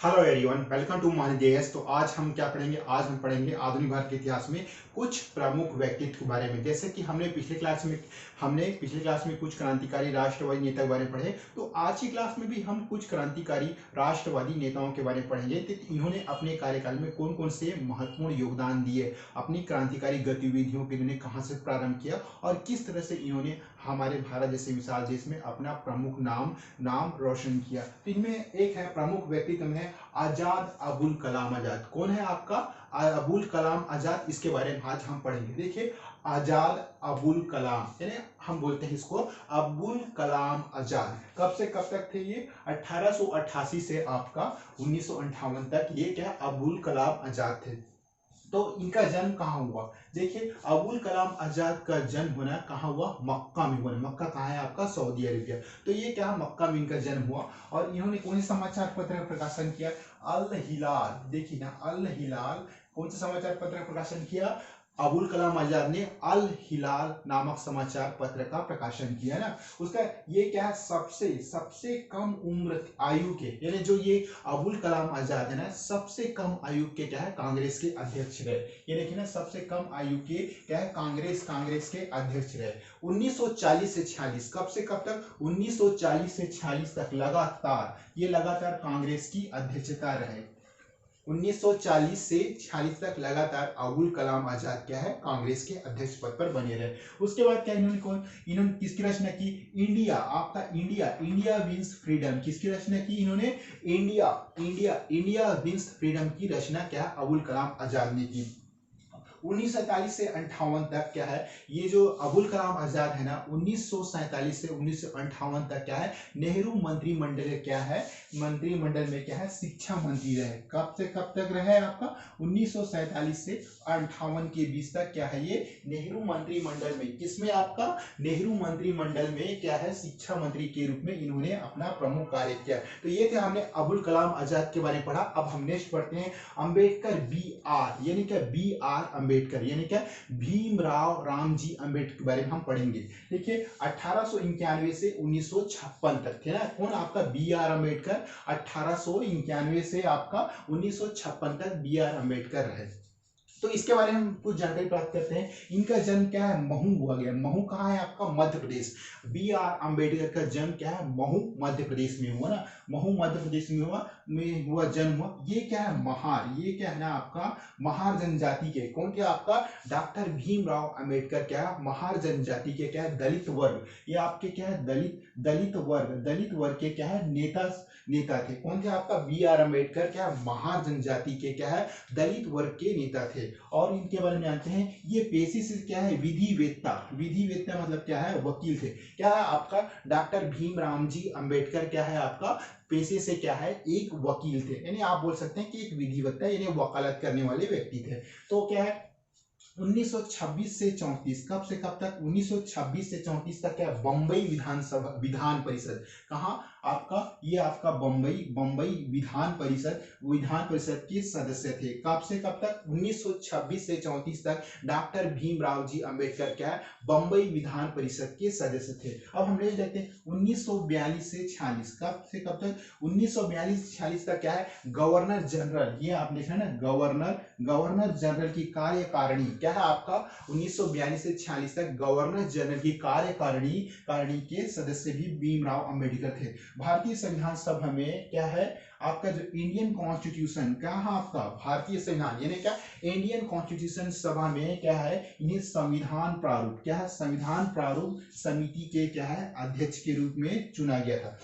Hello everyone, welcome to मानदेयस। तो आज हम क्या पढ़ेंगे? आज हम पढ़ेंगे आधुनिक भारत के इतिहास में कुछ प्रमुख व्यक्तित्व के बारे में। जैसे कि हमने पिछले क्लास में कुछ क्रांतिकारी राष्ट्रवादी नेता के बारे में पढ़े, तो आज की क्लास में भी हम कुछ क्रांतिकारी राष्ट्रवादी नेताओं के बारे में पढ़ेंगे। तो इन्होंने अपने कार्यकाल में कौन कौन से महत्वपूर्ण योगदान दिए, अपनी क्रांतिकारी गतिविधियों के इन्होंने कहाँ से प्रारंभ किया और किस तरह से इन्होंने हमारे भारत जैसे विशाल देश में अपना प्रमुख नाम रोशन किया। तो इनमें एक है प्रमुख व्यक्तित्व में आजाद अबुल कलाम आजाद। कौन है आपका? अबुल कलाम आजाद। इसके बारे में आज हम पढ़ेंगे। देखिए, आजाद अबुल कलाम यानी हम बोलते हैं इसको अबुल कलाम आजाद। कब से कब तक थे ये? 1888 से आपका 1958 तक ये क्या अबुल कलाम आजाद थे। तो इनका जन्म कहाँ हुआ? देखिए, अबुल कलाम आजाद का जन्म होना कहाँ हुआ? मक्का में हुआ। मक्का कहाँ है आपका? Saudi Arabia. तो ये क्या मक्का में इनका जन्म हुआ। और इन्होंने कौन से समाचार पत्र का प्रकाशन किया? अल हिलाल। देखिए ना, अल हिलाल कौन से समाचार पत्र का प्रकाशन किया? अबुल कलाम आजाद ने अल हिलाल नामक समाचार पत्र का प्रकाशन किया ना। उसका ये क्या है? सबसे सबसे कम उम्र आयु के, यानी जो ये अबुल कलाम आजाद है ना, सबसे कम आयु के क्या है? कांग्रेस के अध्यक्ष रहे। ये देखिए ना, सबसे कम आयु के क्या है? कांग्रेस के अध्यक्ष रहे। 1940 से 46, कब से कब तक? 1940 से 46 तक लगातार कांग्रेस की अध्यक्षता रहे। 1940 से 46 तक लगातार अबुल कलाम आजाद क्या है? कांग्रेस के अध्यक्ष पद पर बने रहे। उसके बाद क्या इन्होंने किसकी रचना की? इंडिया, आपका इंडिया विंस फ्रीडम। किसकी रचना की इन्होंने? इंडिया विंस फ्रीडम की रचना क्या अबुल कलाम आजाद ने की। 1947 से 58 तक क्या है? ये जो अबुल कलाम आजाद है ना, 1947 से 1958 तक क्या है? नेहरू मंत्रिमंडल क्या है? मंत्रिमंडल में क्या है? शिक्षा मंत्री रहे। कब से कब तक रहे आपका? 1947 से 58 के बीच तक क्या है? ये नेहरू मंत्रिमंडल में, किसमें आपका? नेहरू मंत्रिमंडल में क्या है? शिक्षा मंत्री के रूप में इन्होंने अपना प्रमुख कार्य किया। तो ये थे हमने अबुल कलाम आजाद के बारे में पढ़ा। अब हम नेक्स्ट पढ़ते हैं अंबेडकर यानी क्या? अंबेडकर यानी क्या? भीमराव रामजी अंबेडकर के बारे में हम पढ़ेंगे। देखिए, 1891 से 1956 तक थे ना। कौन? आपका अंबेडकर। 1891 से आपका 1956 तक अंबेडकर रहे। तो इसके बारे में हम कुछ जानकारी प्राप्त करते हैं। इनका जन्म क्या है? महू हुआ गया। महू कहाँ है आपका? मध्य प्रदेश। अंबेडकर का जन्म क्या है? महू मध्य प्रदेश में हुआ ना। महू मध्य प्रदेश में हुआ जन्म हुआ। ये क्या है? महार। ये क्या है ना आपका? महार जनजाति के। कौन? क्या आपका? डॉक्टर भीमराव अंबेडकर क्या है? महार जनजाति के क्या है? दलित वर्ग। ये आपके क्या है? दलित वर्ग के क्या है? नेता थे। कौन थे आपका? अंबेडकर क्या है? महार जनजाति के क्या है? दलित वर्ग के नेता थे। और इनके बारे में जानते हैं। ये पेशे से क्या है? विधिवेत्ता मतलब क्या है? वकील थे। क्या है आपका? डॉक्टर भीमराव जी अंबेडकर क्या है आपका? पेशे से क्या है? एक वकील थे। यानी आप बोल सकते हैं कि एक विधिवेत्ता यानी वकालत करने वाले व्यक्ति थे। तो क्या है? 1926 से 34, कब से कब तक? 1926 से 34 तक क्या? बम्बई विधान परिषद। कहाँ आपका? ये आपका बम्बई विधान परिषद के सदस्य थे। कब से कब तक? 1926 से 34 तक डॉक्टर भीमराव जी अंबेडकर क्या है? बम्बई विधान परिषद के सदस्य थे। अब हम ले देखते हैं 1942 से 46, कब से कब तक? 1942 46 तक क्या है? Governor general. ये आप देख रहे हैं ना, गवर्नर जनरल की कार्यकारिणी क्या है आपका? 1942 से 46 तक गवर्नर जनरल की कार्यकारिणी के सदस्य भी भीमराव अंबेडकर थे। भारतीय संविधान सभा में क्या है? आपका जो इंडियन कॉन्स्टिट्यूशन क्या है आपका? भारतीय संविधान यानी क्या? इंडियन कॉन्स्टिट्यूशन सभा में क्या है? इन्हें संविधान प्रारूप क्या है? संविधान प्रारूप समिति के क्या है? अध्यक्ष के रूप में चुना गया था।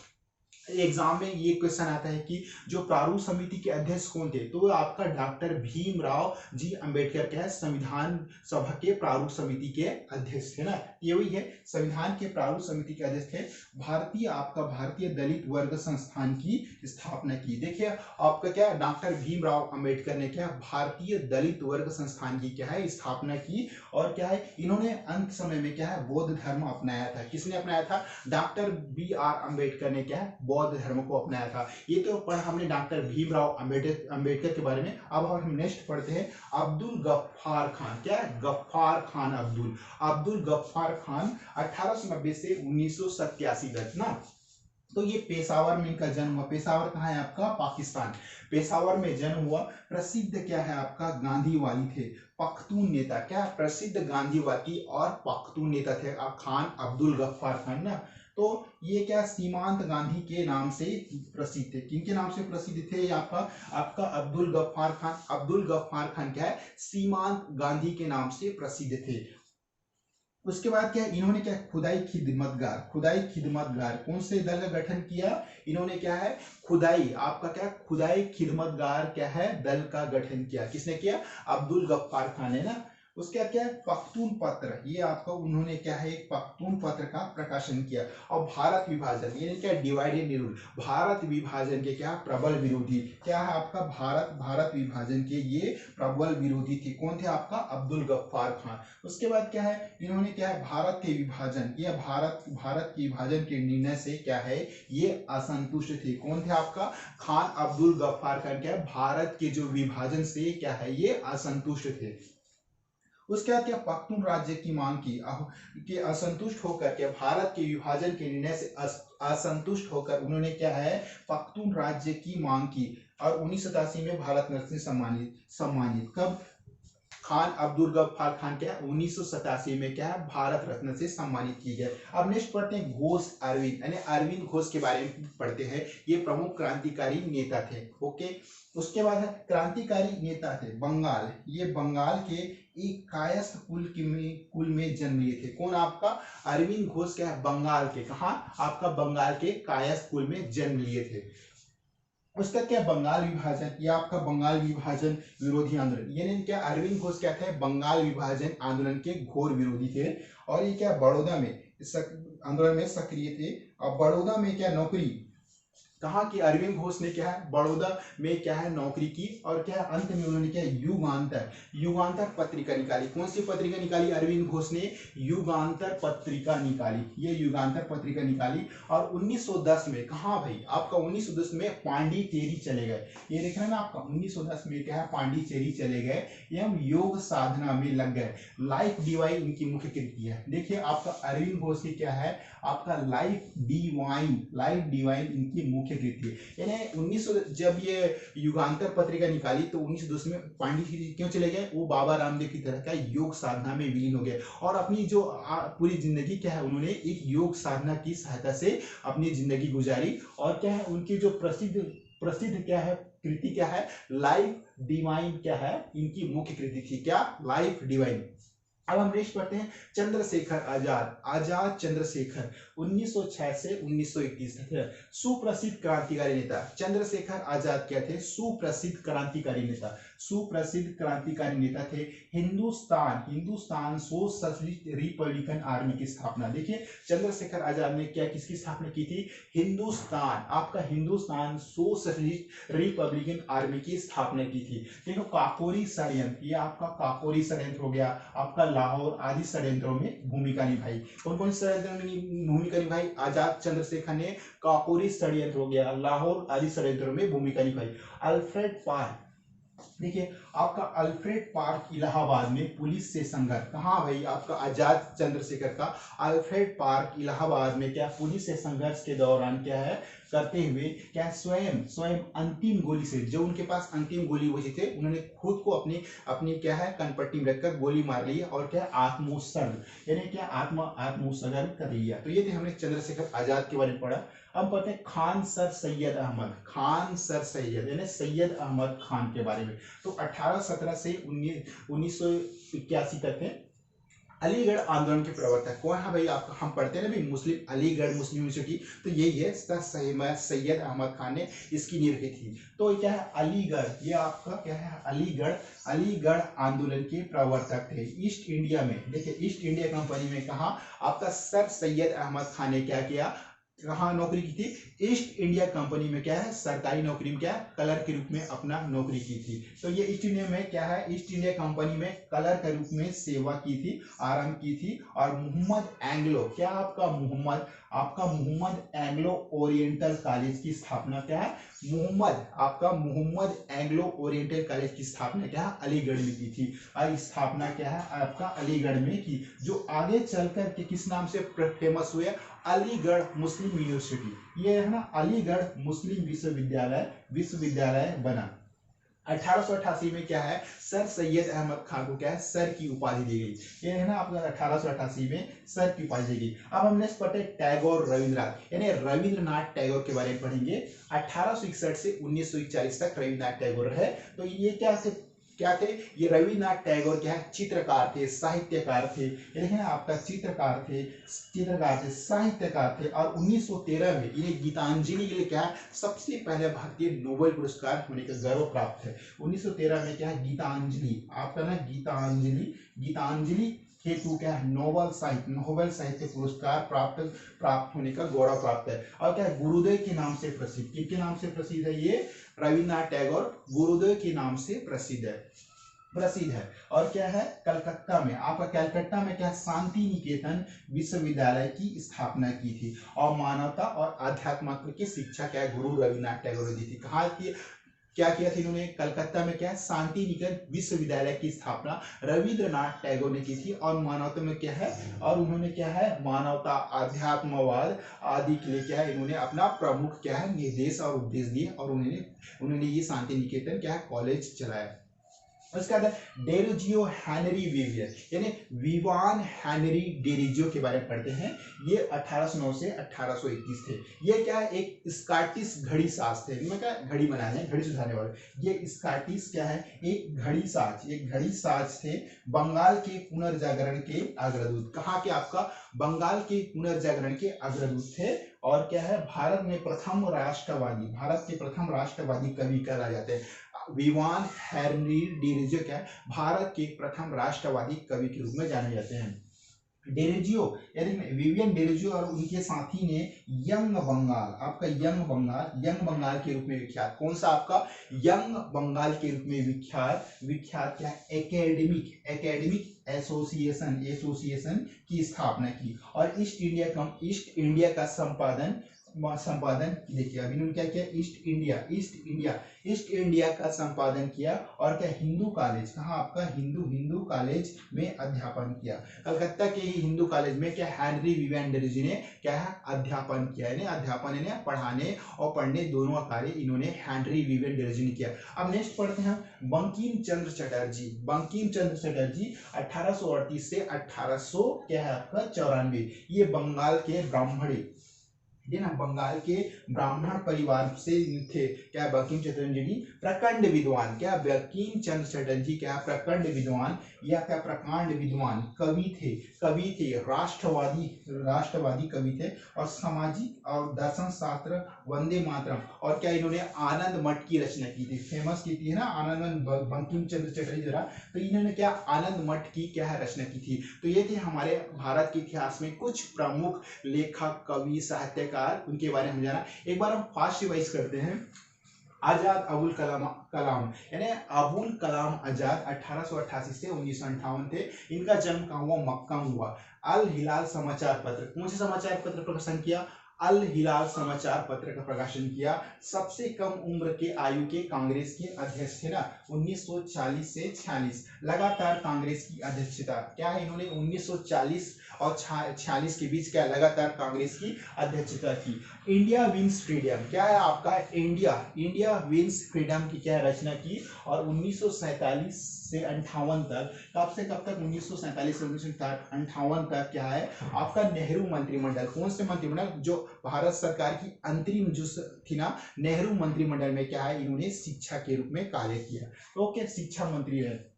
एग्जाम में ये क्वेश्चन आता है कि जो प्रारूप समिति के अध्यक्ष कौन थे? तो आपका डॉक्टर भीमराव जी अंबेडकर क्या है? संविधान सभा के प्रारूप समिति के अध्यक्ष थे ना। ये वही है, संविधान के प्रारूप समिति के अध्यक्ष थे। भारतीय दलित वर्ग संस्थान की स्थापना की। देखिए आपका क्या? डॉक्टर भीमराव अंबेडकर ने क्या? भारतीय दलित वर्ग संस्थान की क्या है? स्थापना की। और क्या है? इन्होंने अंत समय में क्या है? बौद्ध धर्म अपनाया था। किसने अपनाया था? डॉक्टर अंबेडकर ने क्या है? बौद्ध धर्म को अपनाया था। ये तो पढ़ा हमने डॉक्टर भीमराव अंबेडकर के बारे में। अब हम नेक्स्ट पढ़ते हैं अब्दुल गफ्फार खान। क्या है? गफ्फार खान अब्दुल गफ्फार खान 1890 से 1987 तक ना। तो ये पेशावर में इनका जन्म हुआ। पेशावर कहाँ है आपका? पाकिस्तान। पेशावर में जन्म हुआ। प्रसिद्ध क्या है आपका? गांधीवादी थे, पख्तून नेता। क्या? प्रसिद्ध गांधीवादी और पख्तून नेता थे खान अब्दुल गफ्फार खान ना। तो ये क्या सीमांत गांधी के नाम से प्रसिद्ध थे। किनके नाम से प्रसिद्ध थे? ये आपका आपका अब्दुल गफ्फार खान। अब्दुल गफ्फार खान क्या है? सीमांत गांधी के नाम से प्रसिद्ध थे। उसके बाद क्या इन्होंने क्या खुदाई खिदमतगार, खुदाई खिदमतगार कौन से दल का गठन किया? इन्होंने क्या है खुदाई, आपका क्या खुदाई खिदमतगार क्या है दल का गठन किया। किसने किया? अब्दुल गफ्फार खान है ना। उसके बाद क्या है पख्तून पत्र, ये आपका उन्होंने क्या है एक पख्तून पत्र का प्रकाशन किया। और भारत विभाजन, ये क्या डिवाइड एंड रूल, भारत विभाजन के क्या प्रबल विरोधी। क्या है आपका भारत विभाजन के ये प्रबल विरोधी थे। कौन थे आपका? अब्दुल गफ्फार खान। उसके बाद क्या है इन्होंने क्या है भारत के विभाजन, ये भारत के विभाजन के निर्णय से क्या है ये असंतुष्ट थे। कौन थे आपका? खान अब्दुल गफ्फार खान। क्या है भारत के जो विभाजन से क्या है ये असंतुष्ट थे। उसके बाद क्या पख्तून राज्य की मांग की कि असंतुष्ट होकर के भारत के विभाजन के निर्णय से असंतुष्ट होकर उन्होंने क्या है पख्तून राज्य की मांग की। और 1987 में भारत रत्न से सम्मानित कब? खान अब्दुल गफ्फार खान क्या 1987 में क्या है भारत रत्न से सम्मानित किए गए। अब नेक्स्ट पढ़ते हैं घोष अरविंद, यानी अरविंद घोष के बारे में पढ़ते हैं। ये प्रमुख क्रांतिकारी नेता थे। ओके, उसके बाद है क्रांतिकारी नेता थे बंगाल, ये बंगाल के एक कायस्थ कुल में जन्म लिए थे। कौन आपका? अरविंद घोष क्या है बंगाल के, कहा आपका बंगाल के कायस्थ कुल में जन्म लिए थे। उसका क्या बंगाल विभाजन, ये आपका बंगाल विभाजन विरोधी आंदोलन, यानी क्या अरविंद घोष क्या थे बंगाल विभाजन आंदोलन के घोर विरोधी थे। और ये क्या बड़ौदा में इस आंदोलन में सक्रिय थे। और बड़ौदा में क्या नौकरी, कहा कि अरविंद घोष ने क्या है बड़ौदा में क्या है नौकरी की। और क्या अंत में उन्होंने क्या युगांतर पत्रिका निकाली। कौन सी पत्रिका निकाली? अरविंद घोष ने युगांतर पत्रिका निकाली, ये युगांतर पत्रिका निकाली। और 1910 में कहा भाई आपका 1910 में पांडिचेरी चले गए। ये देख रहे हैं ना आपका 1910 में क्या है पांडिचेरी चले गए एवं योग साधना में लग गए। लाइफ डिवाइन इनकी मुख्य कृति है। देखिए आपका अरविंद घोष की क्या है आपका लाइफ डिवाइन इनकी मुख्य कृति है। यानी 1900 जब ये युगांतर पत्रिका निकाली तो 1910 में पांडिचेरी क्यों चले गए? वो बाबा रामदेव की तरह का योग साधना में विलीन हो गए। और अपनी जो पूरी जिंदगी क्या है उन्होंने एक योग साधना की सहायता से अपनी जिंदगी गुजारी। और क्या है उनकी जो प्रसिद्ध क्या है कृति क्या है लाइफ डिवाइन क्या है इनकी मुख्य कृति थी। क्या? Life divine. अब हम नेक्स्ट पढ़ते हैं चंद्रशेखर आजाद चंद्रशेखर 1906 से 1921 थे सुप्रसिद्ध क्रांतिकारी नेता। चंद्रशेखर आजाद क्या थे? सुप्रसिद्ध क्रांतिकारी नेता थे। हिंदुस्तान सोशलिस्ट रिपब्लिकन आर्मी की स्थापना। देखिए चंद्रशेखर आजाद ने क्या किसकी स्थापना की थी? हिंदुस्तान सोशलिस्ट रिपब्लिकन आर्मी की स्थापना की थी। देखो काकोरी षड्यंत्र, ये आपका काकोरी षड्यंत्र हो गया, आपका लाहौर आदि षड्यंत्रों में भूमिका निभाई। कौन कौन षड्यंत्रों में भूमिका निभाई? आजाद चंद्रशेखर ने काकोरी षड्यंत्र हो गया, लाहौर आदि षड्यंत्रों में भूमिका निभाई। अल्फ्रेड पार्क, देखिए आपका अल्फ्रेड पार्क इलाहाबाद में पुलिस से संघर्ष। कहाँ भाई आपका आजाद चंद्रशेखर का अल्फ्रेड पार्क इलाहाबाद में क्या पुलिस से संघर्ष के दौरान क्या है करते हुए क्या स्वयं अंतिम गोली से, जो उनके पास अंतिम गोली बची थे उन्होंने खुद को अपनी क्या है कनपट्टी में रखकर गोली मार ली और क्या आत्मोत्सर्ग यानी क्या आत्मोत्सर्ग कर लिया। तो ये थे हमने चंद्रशेखर आजाद के बारे में पढ़ा। अब पढ़ते हैं खान सर सैयद यानी सैयद अहमद खान के बारे में। तो 1817 से 1981 तक थे। अलीगढ़ आंदोलन के प्रवर्तक कौन है भाई? आपका हम पढ़ते हैं ना भाई अलीगढ़ मुस्लिम यूनिवर्सिटी, तो यही है सैयद अहमद खान ने इसकी नींव रखी थी। तो क्या है अलीगढ़, ये आपका क्या है अलीगढ़ आंदोलन के प्रवर्तक थे। ईस्ट इंडिया में देखिए ईस्ट इंडिया कंपनी में कहा आपका सर सैयद अहमद खान ने क्या किया कहाँ नौकरी की थी? ईस्ट इंडिया कंपनी में क्या है सरकारी नौकरी में क्या कलर के रूप में अपना नौकरी की थी। तो ये ईस्ट इंडिया में क्या है ईस्ट इंडिया कंपनी में कलर के रूप में सेवा की थी, आरंभ की थी। और मोहम्मद एंग्लो, क्या आपका मोहम्मद आपका मोहम्मद एंग्लो ओरिएंटल कॉलेज की स्थापना क्या है, मोहम्मद एंग्लो ओरिएंटल कॉलेज की स्थापना क्या है, अलीगढ़ में की थी। स्थापना क्या है आपका अलीगढ़ में की, जो आगे चलकर के किस नाम से फेमस हुए, अलीगढ़ मुस्लिम यूनिवर्सिटी। ये है ना अलीगढ़ मुस्लिम विश्वविद्यालय बना। 1888 में क्या है, सर सैयद अहमद खान को क्या है, सर की उपाधि दी गई। ये है ना आपका 1888 में सर की उपाधि दी गई। अब हम नेक्स्ट पढ़ते हैं टैगोर रविंद्रनाथ, यानी रविंद्रनाथ टैगोर के बारे में पढ़ेंगे। 1861 से 1941 तक रविंद्रनाथ टैगोर है। तो ये क्या थे, ये रविन्द्रनाथ टैगोर क्या है, चित्रकार थे, साहित्यकार थे। ये देखें ना आपका चित्रकार थे, साहित्यकार थे। और 1913 में इन्हें गीतांजलि के लिए क्या है, सबसे पहले भारतीय नोबेल पुरस्कार होने का गौरव प्राप्त है। 1913 में क्या है, गीतांजलि आपका ना गीतांजलि हेतु क्या है, नोबेल साहित्य पुरस्कार प्राप्त होने का गौरव प्राप्त है। और क्या है, गुरुदेव के नाम से प्रसिद्ध, किनके नाम से प्रसिद्ध है, ये रविन्द्रनाथ टैगोर गुरुदेव के नाम से प्रसिद्ध है। और क्या है, कलकत्ता में क्या, शांति निकेतन विश्वविद्यालय की स्थापना की थी। और मानवता और आध्यात्म की शिक्षा क्या है, गुरु रविन्द्रनाथ टैगोर ने दी थी। कहाँ की, क्या किया था इन्होंने, कलकत्ता में क्या है, शांति निकेतन विश्वविद्यालय की स्थापना रविन्द्रनाथ टैगोर ने की थी। और मानवता में क्या है, और उन्होंने क्या है, मानवता आध्यात्मवाद आदि के लिए क्या है, इन्होंने अपना प्रमुख क्या है, निर्देश और उपदेश दिए। और उन्होंने ये शांति निकेतन क्या है, कॉलेज चलाया। उसके बाद डेरिजियो हेनरी विवियन, यानी विवान हेनरी डेरिजियो के बारे में पढ़ते हैं। ये 1809 से 1821 थे। ये क्या है, एक स्कॉटिश घड़ी साज थे। इनमें क्या घड़ी बनाने, घड़ी सुधारने वाले। ये स्कॉटिश क्या है, एक घड़ी साज थे। बंगाल के पुनर्जागरण के अग्रदूत। कहाँ के, आपका बंगाल के पुनर्जागरण के अग्रदूत थे। और क्या है, भारत के प्रथम राष्ट्रवादी कवि कहा जाते हैं। विवान हेनरी डेरिजियो क्या है, भारत के प्रथम राष्ट्रवादी कवि के रूप में जाने जाते हैं। डेरिजियो यानी विवियन डेरिजियो और उनके साथी ने यंग बंगाल के रूप में विख्यात, कौन सा आपका यंग बंगाल के रूप में विख्यात क्या, एकेडमिक एसोसिएशन की स्थापना की। और ईस्ट इंडिया का संपादन देखिए, अभी उन्होंने क्या किया, ईस्ट इंडिया का संपादन किया। और क्या, हिंदू कॉलेज, कहाँ आपका हिंदू कॉलेज में अध्यापन किया। कलकत्ता के ही हिंदू कॉलेज में क्या हेनरी विवियन डेरिजियो ने क्या है, अध्यापन किया। यानी पढ़ाने और पढ़ने दोनों कार्य इन्होंने हेनरी विवियन डेरिजियो ने किया। अब नेक्स्ट पढ़ते हैं बंकिम चंद्र चटर्जी 1838 से 1800 क्या है आपका 94। ये बंगाल ब्राह्मण परिवार से थे। क्या बंकिम चंद्र जी प्रकांड विद्वान, क्या बंकिम चंद्र चटर्जी क्या प्रकांड विद्वान या क्या प्रकांड विद्वान कवि थे, राष्ट्रवादी कवि थे। और सामाजिक और दर्शन शास्त्र, वंदे मातरम। और क्या इन्होंने आनंद मठ की रचना की थी, फेमस की थी ना आनंद, बंकिम चंद्र चटर्जी द्वारा। तो इन्होंने क्या आनंद मठ की क्या है रचना की थी। तो ये थे हमारे भारत के इतिहास में कुछ प्रमुख लेखक, कवि, साहित्यकार, उनके बारे में जाना। एक बार हम फास्ट रिवाइज करते हैं। आजाद अबुल कलाम यानी अबुल कलाम आजाद 1888 से 1958 थे। इनका जन्म कहाँ हुआ, मक्का में हुआ। अल हिलाल समाचार पत्र, कौन से समाचार पत्र प्रकाशन किया, अल हिलाल समाचार पत्र का प्रकाशन किया। सबसे कम उम्र के आयु के कांग्रेस के अध्यक्ष थे ना 1940 से 46। लगातार कांग्रेस की अध्यक्षता क्या है, इन्होंने 1940 और 46 के बीच क्या लगातार कांग्रेस की अध्यक्षता की। इंडिया विंस फ्रीडम क्या है आपका, इंडिया विंस फ्रीडम की क्या रचना की। और 1947 से 58 तक, कब से कब तक, 1947 से 1958 तक क्या है आपका नेहरू मंत्रिमंडल। कौन से मंत्रिमंडल, जो भारत सरकार की अंतरिम जो थी ना नेहरू मंत्रिमंडल में क्या है इन्होंने शिक्षा के रूप में कार्य किया। ओके, शिक्षा मंत्री है।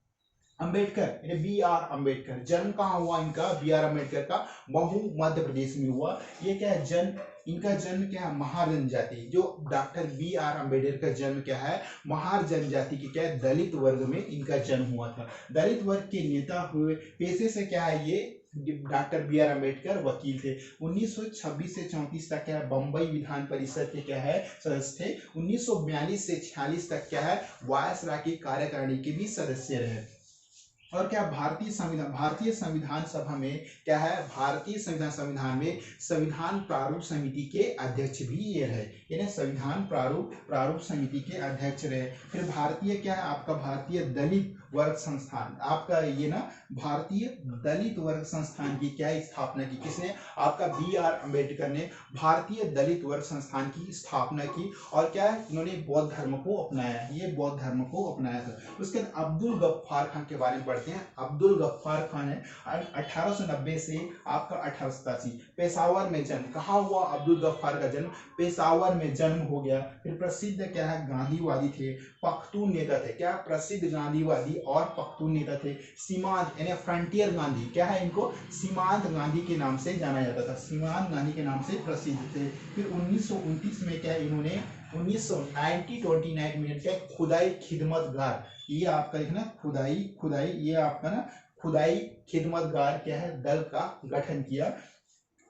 अंबेडकर बी आर अम्बेडकर, जन्म कहाँ हुआ इनका, बी आर अम्बेडकर का महू मध्य प्रदेश में हुआ। ये क्या है इनका जन्म क्या है, महार जनजाति, जो डॉक्टर बी आर अम्बेडकर का जन्म क्या है, महार जनजाति की क्या है, दलित वर्ग में इनका जन्म हुआ था। दलित वर्ग के नेता हुए, पेशे से क्या है ये डॉक्टर बी आर अम्बेडकर वकील थे। 1926 से 34 तक क्या है बम्बई विधान परिषद के क्या है सदस्य थे। 1942 से 46 तक क्या है वायसराय की कार्यकारिणी के भी सदस्य रहे। और क्या भारतीय संविधान सभा में क्या है, भारतीय संविधान में संविधान प्रारूप समिति के अध्यक्ष भी ये रहे, यानी संविधान प्रारूप समिति के अध्यक्ष रहे। फिर भारतीय क्या है आपका, भारतीय दलित वर्ग संस्थान, आपका ये ना भारतीय दलित वर्ग संस्थान की क्या स्थापना की, किसने, आपका B.R. अम्बेडकर ने भारतीय दलित वर्ग संस्थान की स्थापना की। और क्या है, इन्होंने बौद्ध धर्म को अपनाया, ये बौद्ध धर्म को अपनाया था। उसके बाद अब्दुल गफ्फार खान के बारे में पढ़ते हैं। अब्दुल गफ्फार खान है 1890 से आपका 1887, पेशावर में जन्म, कहाँ हुआ अब्दुल गफ्फार का जन्म, पेशावर में जन्म हो गया। फिर प्रसिद्ध क्या है, गांधीवादी थे, पख्तून नेता थे, क्या प्रसिद्ध गांधीवादी और पख्तून नेता थे। सीमांत यानी फ्रंटियर गांधी, क्या है, इनको सीमांत गांधी के नाम से जाना जाता था, सीमांत गांधी के नाम से प्रसिद्ध थे। फिर 1929 में क्या इन्होंने 1929 में क्या खुदाई खिदमतगार, ये आपका एक ना खुदाई ये आपका ना खुदाई खिदमतगार क्या है दल का गठन किया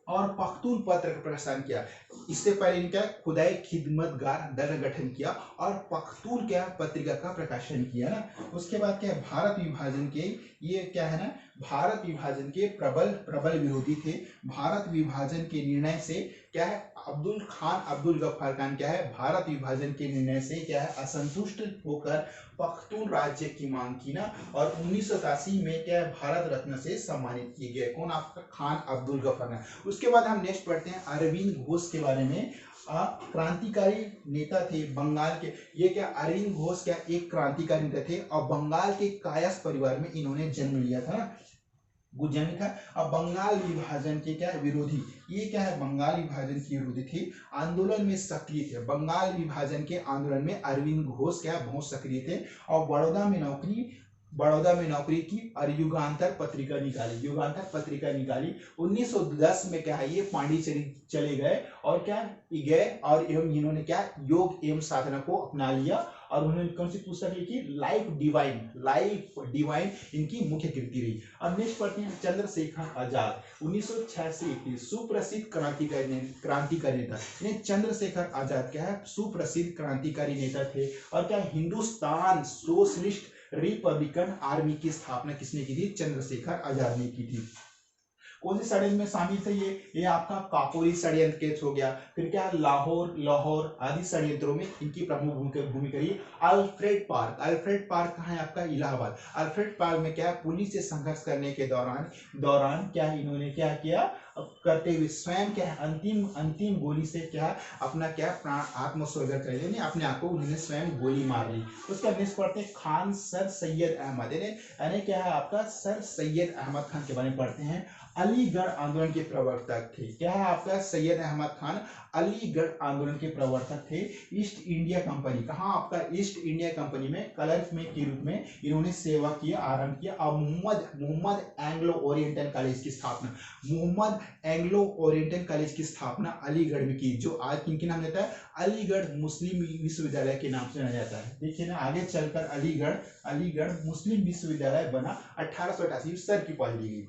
और पख्तून पत्र का प्रकाशन किया। इससे पहले इनका खुदाई खिदमतगार दल का गठन किया और पख्तून क्या पत्रिका का प्रकाशन किया ना। उसके बाद क्या है, भारत विभाजन के ये क्या है ना, भारत विभाजन के प्रबल विरोधी थे। भारत विभाजन के निर्णय से क्या है, अब्दुल गफ्फार खान क्या है, भारत विभाजन के निर्णय से क्या है असंतुष्ट होकर पख्तून राज्य की मांग की ना। और 1987 में क्या है, भारत रत्न से सम्मानित किए गए, कौन, आपका खान अब्दुल गफ्फार खान। उसके बाद हम नेक्स्ट पढ़ते हैं अरविंद घोष के बारे में। क्रांतिकारी नेता थे बंगाल के, ये क्या अरविंद घोष क्या एक क्रांतिकारी नेता थे और बंगाल के कायस्थ परिवार में इन्होंने जन्म लिया था ना, जन्म था। अब बंगाल विभाजन के क्या विरोधी, ये क्या है बंगाल विभाजन के विरोधी थे, आंदोलन में सक्रिय थे। बंगाल विभाजन के आंदोलन में अरविंद घोष क्या बहुत सक्रिय थे और बड़ौदा में नौकरी की और युगांतर पत्रिका निकाली। 1910 में क्या है, ये पांडिचेरी चले गए और एवं इन्होंने क्या योग एवं साधना को अपना लिया और उन्होंने कौन सी पुस्तक लिखी, लाइफ डिवाइन इनकी मुख्य कृति रही। अब नेक्स्ट पढ़ते हैं चंद्रशेखर आजाद, 1986 सुप्रसिद्ध क्रांतिकारी नेता। चंद्रशेखर आजाद क्या है, सुप्रसिद्ध क्रांतिकारी नेता थे और क्या हिंदुस्तान सोशलिस्ट रिपब्लिकन आर्मी की स्थापना किसने की थी, चंद्रशेखर आजाद ने की थी। कौन से षड्यंत्र में शामिल थे ये आपका काकोरी षड्यंत्र केस हो गया। फिर क्या लाहौर आदि षड्यंत्रों में इनकी प्रमुख भूमिका रही। अल्फ्रेड पार्क कहाँ है आपका, इलाहाबाद। अल्फ्रेड पार्क में क्या पुलिस से संघर्ष करने के दौरान क्या इन्होंने क्या किया, करते हुए स्वयं क्या अंतिम गोली से क्या अपना क्या प्राण आत्मोत्सर्ग कर लिया, अपने आप को उन्होंने स्वयं गोली मार ली। उसका नेक्स्ट पढ़ते हैं खान सर सैयद अहमद, यानी क्या है आपका सर सैयद अहमद खान के बारे में पढ़ते हैं। अलीगढ़ आंदोलन के प्रवर्तक थे, क्या है आपका सैयद अहमद खान अलीगढ़ आंदोलन के प्रवर्तक थे। ईस्ट इंडिया कंपनी, कहाँ आपका ईस्ट इंडिया कंपनी में क्लर्क में के रूप में इन्होंने सेवा किया, आरंभ किया। और मोहम्मद एंग्लो ओरिएंटल कॉलेज की स्थापना अलीगढ़ में की, जो आज किनके नाम लेता है, अलीगढ़ मुस्लिम विश्वविद्यालय के नाम से जाना जाता है। देखिए ना आगे चलकर अलीगढ़ मुस्लिम विश्वविद्यालय बना, 1888 सर की पहल दी गई।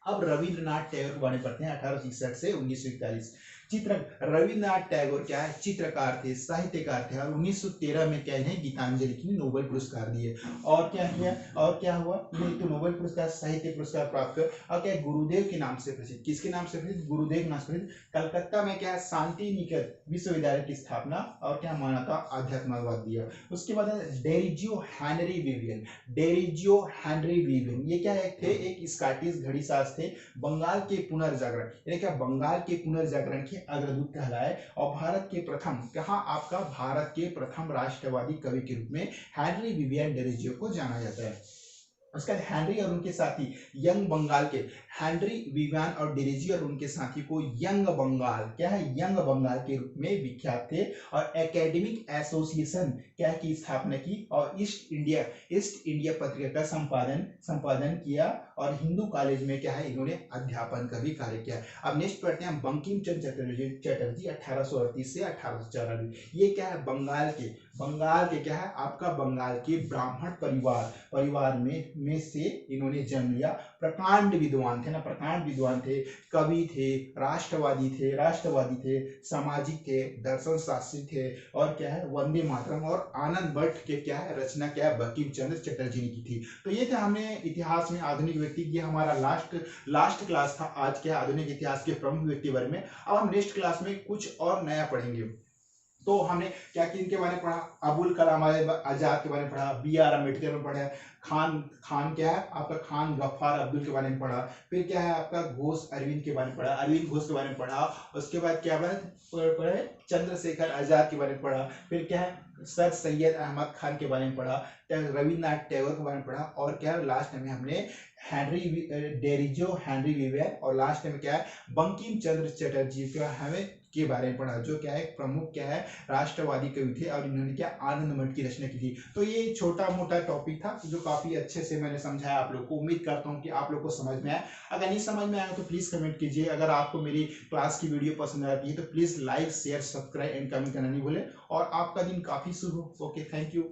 अब रविंद्रनाथ टैगोर के बारे में पढ़ते हैं 1861 से 1941। रविंद्रनाथ टैगोर क्या है, चित्रकार थे, साहित्यकार थे और 1913 में क्या इन्हें गीतांजलि की नोबेल पुरस्कार दिए। और क्या किया, और क्या हुआ, ये तो नोबेल पुरस्कार साहित्य पुरस्कार प्राप्त कर और क्या गुरुदेव के नाम से प्रसिद्ध, किसके नाम से प्रसिद्ध, गुरुदेव के नाम से प्रसिद्ध। कलकत्ता में क्या शांति निकेतन विश्वविद्यालय की स्थापना और क्या मान्यता आध्यात्मवाद दिया। उसके बाद डेरिजियो हेनरी विवियन, ये क्या थे, एक स्कॉटिश घड़ीसाज थे। बंगाल के पुनर्जागरण, यानी क्या बंगाल के पुनर्जागरण के अग्रदूत कहलाए और भारत के प्रथम राष्ट्रवादी कवि के रूप में हेनरी विवियन डेरिजियो को जाना जाता है। उसका हेनरी और उनके साथी यंग बंगाल के हेनरी विवियन और डेरिजियो और उनके साथी को यंग बंगाल के रूप में विख्यात थे और एकेडमिक एसोसिएशन क्या की स्थापना की और ईस्ट इंडिया पत्रिका का संपादन किया और हिंदू कॉलेज में क्या है इन्होंने अध्यापन का भी कार्य किया। अब नेक्स्ट पढ़ते हैं बंकिम चंद्र चटर्जी 1838 से 1894। ये क्या है बंगाल के क्या है आपका बंगाल के ब्राह्मण परिवार में से इन्होंने जन्म लिया। प्रकांड विद्वान थे ना, प्रकांड विद्वान थे, कवि थे, राष्ट्रवादी थे, सामाजिक थे, दर्शन शास्त्री थे, और क्या है वंदे मातरम और आनंद भट्ट के क्या है रचना क्या है बंकिम चंद्र चटर्जी ने की थी। तो ये थे हमने इतिहास में आधुनिक व्यक्ति, ये हमारा लास्ट क्लास था आज क्या आधुनिक इतिहास के प्रमुख व्यक्ति के बारे में। अब हम नेक्स्ट क्लास में कुछ और नया पढ़ेंगे। तो हमने क्या किन के बारे में पढ़ा, अबुल कलाम आजाद के बारे में पढ़ा, B.R. अम्बेडकर में पढ़ा, खान क्या है आपका खान गफ्फार अब्दुल के बारे में पढ़ा, फिर क्या है आपका घोष अरविंद के बारे में पढ़ा, अरविंद घोष के बारे में पढ़ा, उसके बाद क्या पढ़ा चंद्रशेखर आजाद के बारे में पढ़ा, फिर क्या है सर सैयद अहमद खान के बारे में पढ़ा, रविन्द्रनाथ टैगोर के बारे में पढ़ा, और क्या लास्ट में हमने हेनरी विवेक, और लास्ट में क्या है बंकिम चंद्र चटर्जी के बारे में पढ़ा, जो क्या है प्रमुख क्या है राष्ट्रवादी कवि थे, और इन्होंने क्या आनंद मठ की रचना की थी। तो ये छोटा मोटा टॉपिक था जो काफी अच्छे से मैंने समझाया आप लोग को। उम्मीद करता हूँ कि आप लोग को समझ में आया। अगर नहीं समझ में आया तो प्लीज कमेंट कीजिए। अगर आपको मेरी क्लास की वीडियो पसंद आती है तो please like share subscribe and comment करना नहीं भूलें। और आपका दिन काफी शुभ हो। Okay, thank you.